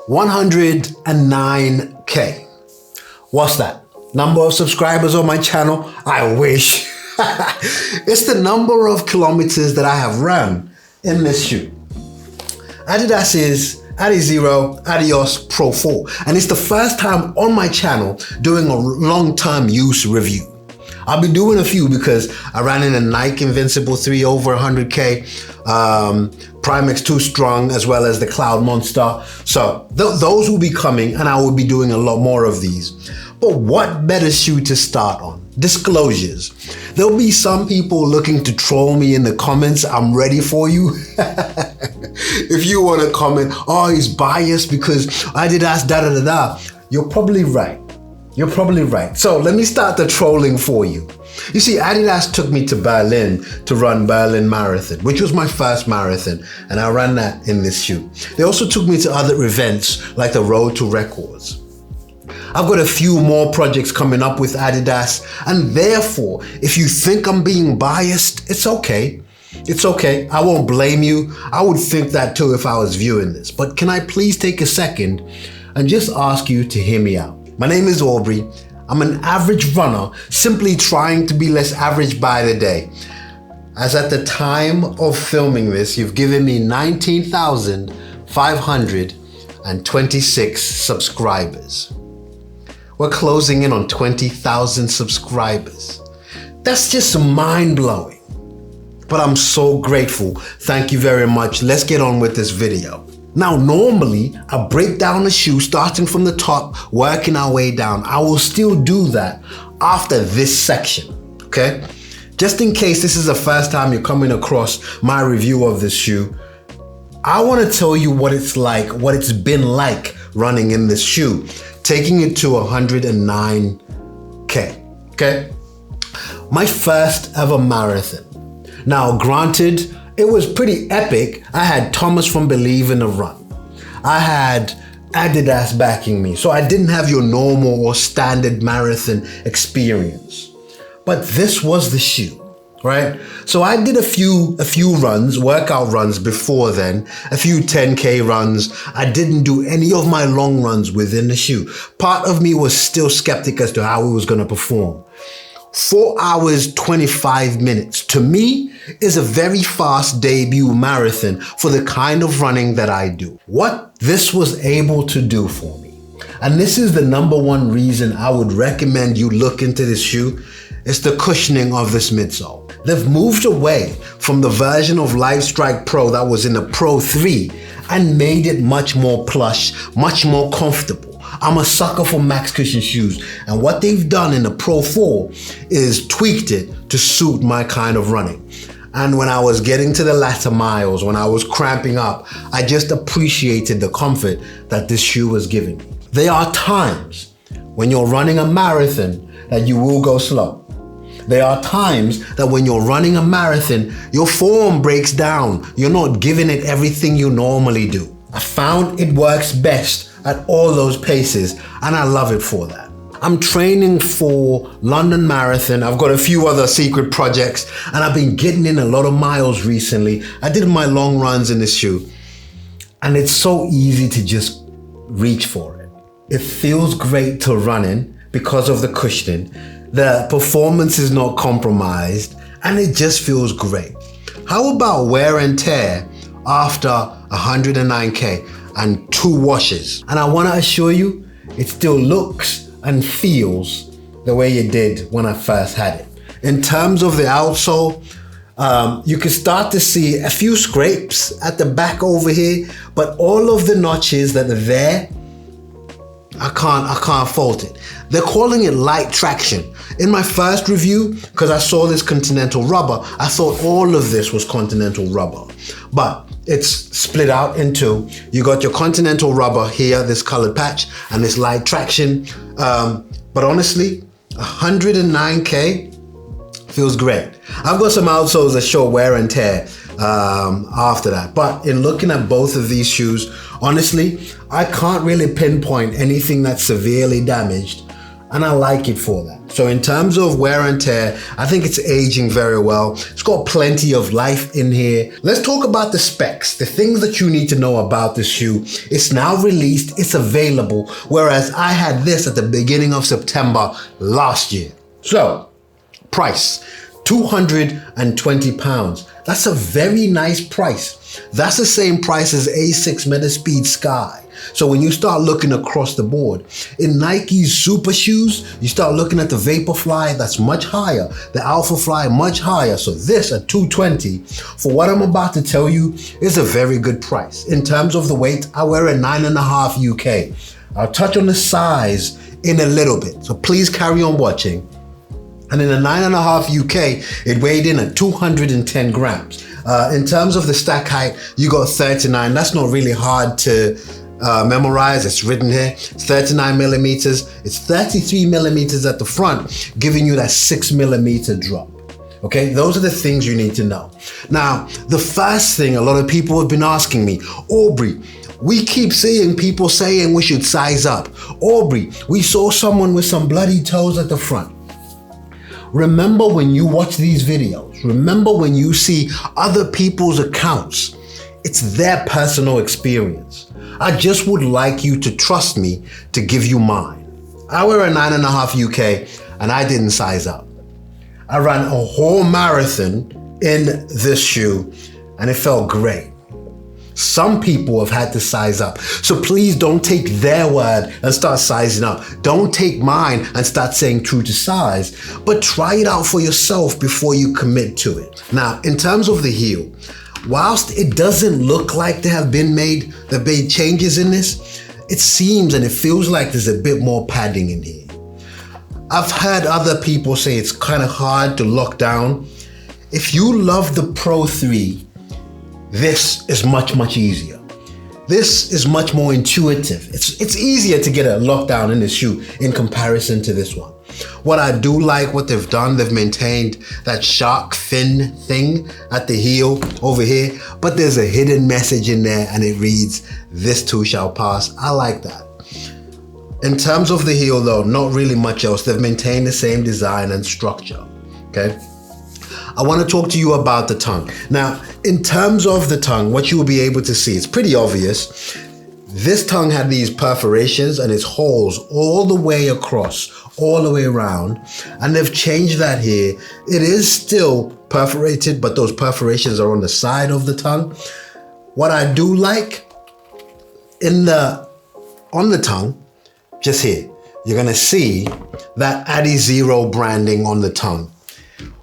109K. What's that? Number of subscribers on my channel? I wish. It's the number of kilometers that I have run in this shoe. Adidas Adizero Adios Pro 4. And it's the first time on my channel doing a long-term use review. I'll be doing a few because I ran in a Nike Invincible 3 over 100K, Primix 2 Strong, as well as the Cloud Monster. So those will be coming, and I will be doing a lot more of these. But what better shoe to start on? Disclosures. There'll be some people looking to troll me in the comments. I'm ready for you. If you want to comment, oh, he's biased because Adidas da-da-da-da, you're probably right. You're probably right. So let me start the trolling for you. You see, Adidas took me to Berlin to run Berlin Marathon, which was my first marathon, and I ran that in this shoe. They also took me to other events like the Road to Records. I've got a few more projects coming up with Adidas, and therefore, if you think I'm being biased, it's okay. It's okay. I won't blame you. I would think that too if I was viewing this. But can I please take a second and just ask you to hear me out? My name is Aubrey. I'm an average runner, simply trying to be less average by the day. As at the time of filming this, you've given me 19,526 subscribers. We're closing in on 20,000 subscribers. That's just mind-blowing. But I'm so grateful. Thank you very much. Let's get on with this video. Now, normally, I break down the shoe starting from the top, working our way down. I will still do that after this section, okay? Just in case this is the first time you're coming across my review of this shoe, I want to tell you what it's like, what it's been like running in this shoe, taking it to 109K, okay? My first ever marathon. Now, granted, it was pretty epic. I had Thomas from Believe in the run. I had Adidas backing me, so I didn't have your normal or standard marathon experience. But this was the shoe, right? So I did a few runs, workout runs before then, a few 10K runs. I didn't do any of my long runs within the shoe. Part of me was still skeptic as to how it was going to perform. 4 hours, 25 minutes, to me, is a very fast debut marathon for the kind of running that I do. What this was able to do for me, and this is the number one reason I would recommend you look into this shoe, is the cushioning of this midsole. They've moved away from the version of Livestrike Pro that was in the Pro 3 and made it much more plush, much more comfortable. I'm a sucker for max cushion shoes, and what they've done in the Pro 4 is tweaked it to suit my kind of running. And when I was getting to the latter miles, when I was cramping up, I just appreciated the comfort that this shoe was giving me. There are times when you're running a marathon that you will go slow. There are times that when you're running a marathon, your form breaks down. You're not giving it everything you normally do. I found it works best at all those paces, and I love it for that. I'm training for London Marathon. I've got a few other secret projects, and I've been getting in a lot of miles recently. I did my long runs in this shoe, and it's so easy to just reach for it. It feels great to run in because of the cushioning. The performance is not compromised, and it just feels great. How about wear and tear after 109K and 2 washes? And I want to assure you, it still looks and feels the way it did when I first had it. In terms of the outsole, you can start to see a few scrapes at the back over here, but all of the notches that are there, I can't fault it. They're calling it light traction. In my first review, because I saw this Continental rubber, I thought all of this was Continental rubber. But it's split out in two. You got your Continental rubber here, this colored patch, and this light traction. But honestly, 109K feels great. I've got some outsoles that show wear and tear after that. But in looking at both of these shoes, honestly, I can't really pinpoint anything that's severely damaged. and I like it for that. So in terms of wear and tear, I think it's aging very well. It's got plenty of life in here. Let's talk about the specs, the things that you need to know about this shoe. It's now released, it's available, whereas I had this at the beginning of September last year. So, price, £220. That's a very nice price. That's the same price as A6 Metaspeed Sky. So when you start looking across the board, in Nike's super shoes, you start looking at the Vaporfly, that's much higher. The Alphafly, much higher. So this at $220, for what I'm about to tell you, is a very good price. In terms of the weight, I wear a 9.5 UK. I'll touch on the size in a little bit, so please carry on watching. And in a 9.5 UK, it weighed in at 210 grams. In terms of the stack height, you got 39. That's not really hard to memorize. It's written here. It's 39 millimeters. It's 33 millimeters at the front, giving you that 6 millimeter drop. Okay, those are the things you need to know. Now, the first thing a lot of people have been asking me, Aubrey, we keep seeing people saying we should size up. Aubrey, we saw someone with some bloody toes at the front. Remember when you watch these videos, remember when you see other people's accounts, it's their personal experience. I just would like you to trust me to give you mine. I wear a 9.5 UK and I didn't size up. I ran a whole marathon in this shoe and it felt great. Some people have had to size up. So please don't take their word and start sizing up. Don't take mine and start saying true to size, but try it out for yourself before you commit to it. Now, in terms of the heel, whilst it doesn't look like there have been made changes in this, it seems and it feels like there's a bit more padding in here. I've heard other people say it's kind of hard to lock down. If you love the Pro 3, this is much, much easier. This is much more intuitive. It's easier to get a lockdown in this shoe in comparison to this one. What I do like what they've done, they've maintained that shark fin thing at the heel over here, but there's a hidden message in there and it reads, "This too shall pass." I like that. In terms of the heel though, not really much else. They've maintained the same design and structure, okay? I want to talk to you about the tongue. Now, in terms of the tongue, what you will be able to see, it's pretty obvious. This tongue had these perforations and its holes all the way across, all the way around, and they've changed that here. It is still perforated, but those perforations are on the side of the tongue. What I do like on the tongue, just here, you're gonna see that Adizero branding on the tongue.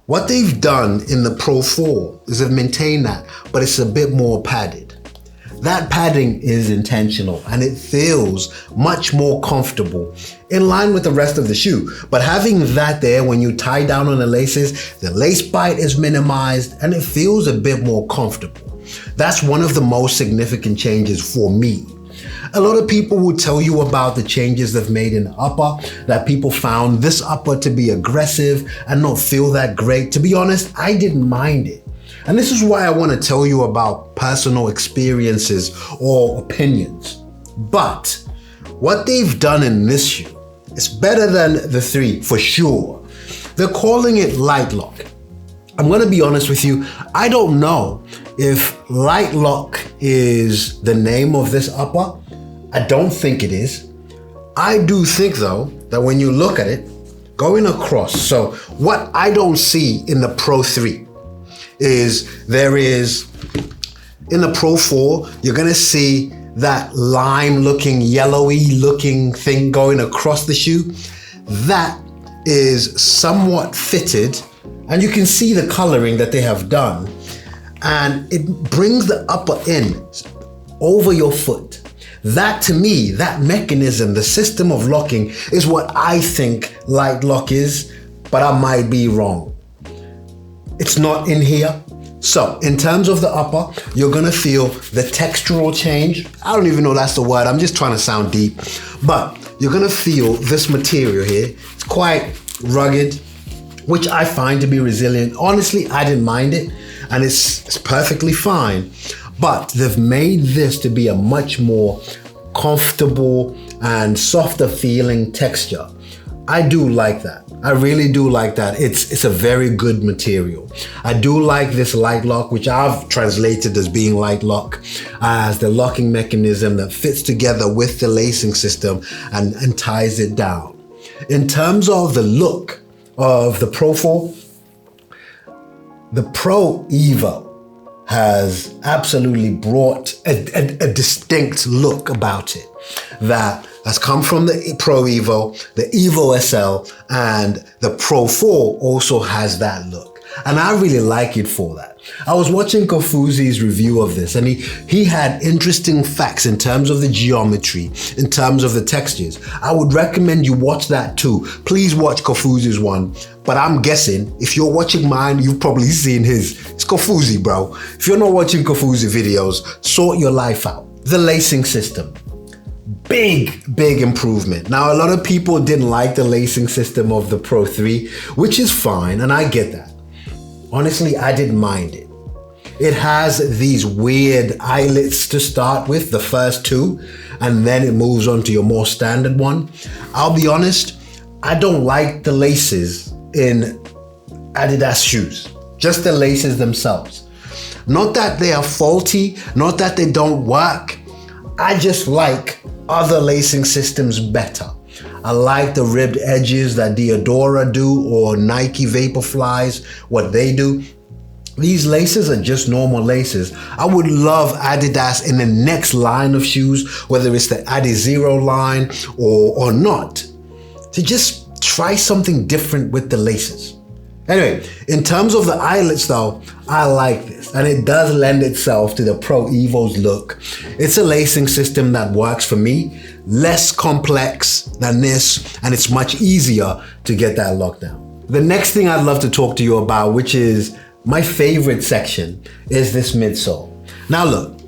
What they've done in the Pro 4 is they've maintained that, but it's a bit more padded. That padding is intentional and it feels much more comfortable in line with the rest of the shoe. But having that there, when you tie down on the laces, the lace bite is minimized and it feels a bit more comfortable. That's one of the most significant changes for me. A lot of people will tell you about the changes they've made in the upper, that people found this upper to be aggressive and not feel that great. To be honest, I didn't mind it. And this is why I want to tell you about personal experiences or opinions. But what they've done in this shoe is better than the 3 for sure. They're calling it Light Lock. I'm going to be honest with you, I don't know if Light Lock is the name of this upper. I don't think it is. I do think though that when you look at it, going across, so what I don't see in the Pro 3 is there is, in the Pro 4, you're gonna see that lime looking, yellowy looking thing going across the shoe. That is somewhat fitted and you can see the coloring that they have done. And it brings the upper in over your foot. That to me, that mechanism, the system of locking is what I think Light Lock is, but I might be wrong. It's not in here. So in terms of the upper, you're gonna feel the textural change. I don't even know that's the word, I'm just trying to sound deep. But you're gonna feel this material here. It's quite rugged, which I find to be resilient. Honestly, I didn't mind it, and it's perfectly fine. But they've made this to be a much more comfortable and softer feeling texture. I do like that. I really do like that. It's a very good material. I do like this light lock, which I've translated as being light lock, as the locking mechanism that fits together with the lacing system and ties it down. In terms of the look of the Pro 4, the Pro Evo has absolutely brought a distinct look about it that has come from the Pro Evo, the Evo SL, and the Pro 4 also has that look. And I really like it for that. I was watching Kofuzi's review of this, and he had interesting facts in terms of the geometry, in terms of the textures. I would recommend you watch that too. Please watch Kofuzi's one. But I'm guessing if you're watching mine, you've probably seen his. It's Kofuzi, bro. If you're not watching Kofuzi videos, sort your life out. The lacing system. Big improvement. Now, a lot of people didn't like the lacing system of the Pro 3, which is fine, and I get that. Honestly, I didn't mind it. It has these weird eyelets to start with, the first two, and then it moves on to your more standard one. I'll be honest, I don't like the laces in Adidas shoes, just the laces themselves. Not that they are faulty, not that they don't work. I just like other lacing systems better. I like the ribbed edges that Diadora do or Nike Vaporflies, what they do. These laces are just normal laces. I would love Adidas in the next line of shoes, whether it's the Adizero line or not, to just try something different with the laces. Anyway, in terms of the eyelets though, I like this, and it does lend itself to the Pro Evo's look. It's a lacing system that works for me, less complex than this, and it's much easier to get that locked down. The next thing I'd love to talk to you about, which is my favorite section, is this midsole. Now look,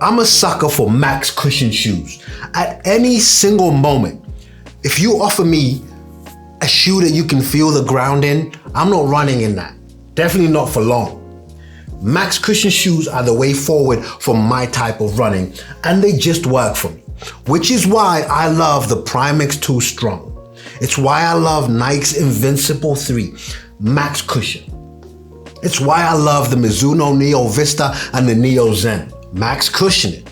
I'm a sucker for max cushion shoes. At any single moment, if you offer me a shoe that you can feel the ground in, I'm not running in that. Definitely not for long. Max cushion shoes are the way forward for my type of running, and they just work for me, which is why I love the Primek's 2 Strong. It's why I love Nike's Invincible 3 Max Cushion. It's why I love the Mizuno Neo Vista and the Neo Zen Max Cushioning.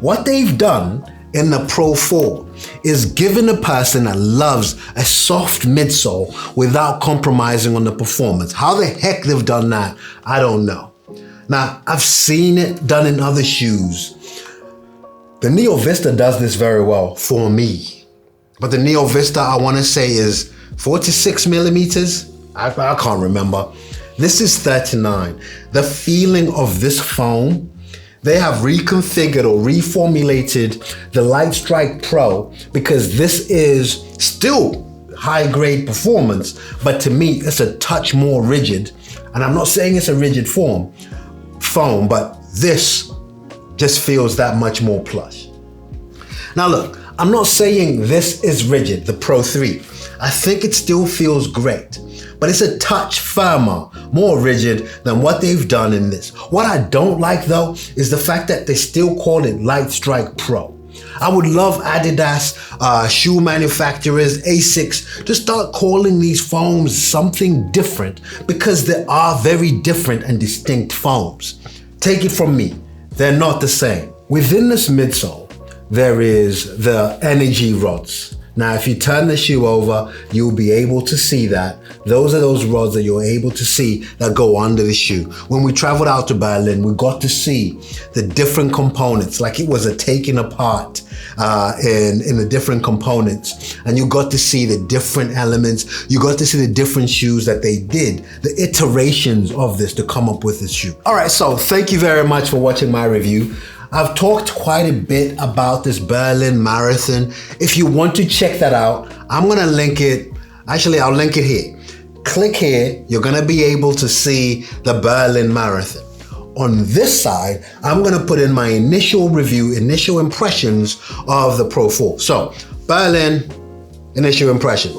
What they've done in the Pro 4 is giving a person that loves a soft midsole without compromising on the performance. How the heck they've done that, I don't know. Now, I've seen it done in other shoes. The Neo Vista does this very well for me. But the Neo Vista, I want to say, is 46 millimeters. I can't remember. This is 39. The feeling of this foam, they have reconfigured or reformulated the Light Strike Pro because this is still high grade performance, but to me, it's a touch more rigid. And I'm not saying it's a rigid foam, but this just feels that much more plush. Now look, I'm not saying this is rigid, the Pro 3. I think it still feels great, but it's a touch firmer, more rigid than what they've done in this. What I don't like though is the fact that they still call it Light Strike Pro. I would love Adidas shoe manufacturers, Asics, to start calling these foams something different because they are very different and distinct foams. Take it from me, they're not the same. Within this midsole, there is the energy rods. Now, if you turn the shoe over, you'll be able to see that. Those are those rods that you're able to see that go under the shoe. When we traveled out to Berlin, we got to see the different components, like it was a taking apart in the different components. And you got to see the different elements. You got to see the different shoes that they did, the iterations of this to come up with this shoe. All right, so thank you very much for watching my review. I've talked quite a bit about this Berlin Marathon. If you want to check that out, I'm gonna link it. Actually, I'll link it here. Click here, you're gonna be able to see the Berlin Marathon. On this side, I'm gonna put in my initial review, initial impressions of the Pro 4. So, Berlin, initial impressions.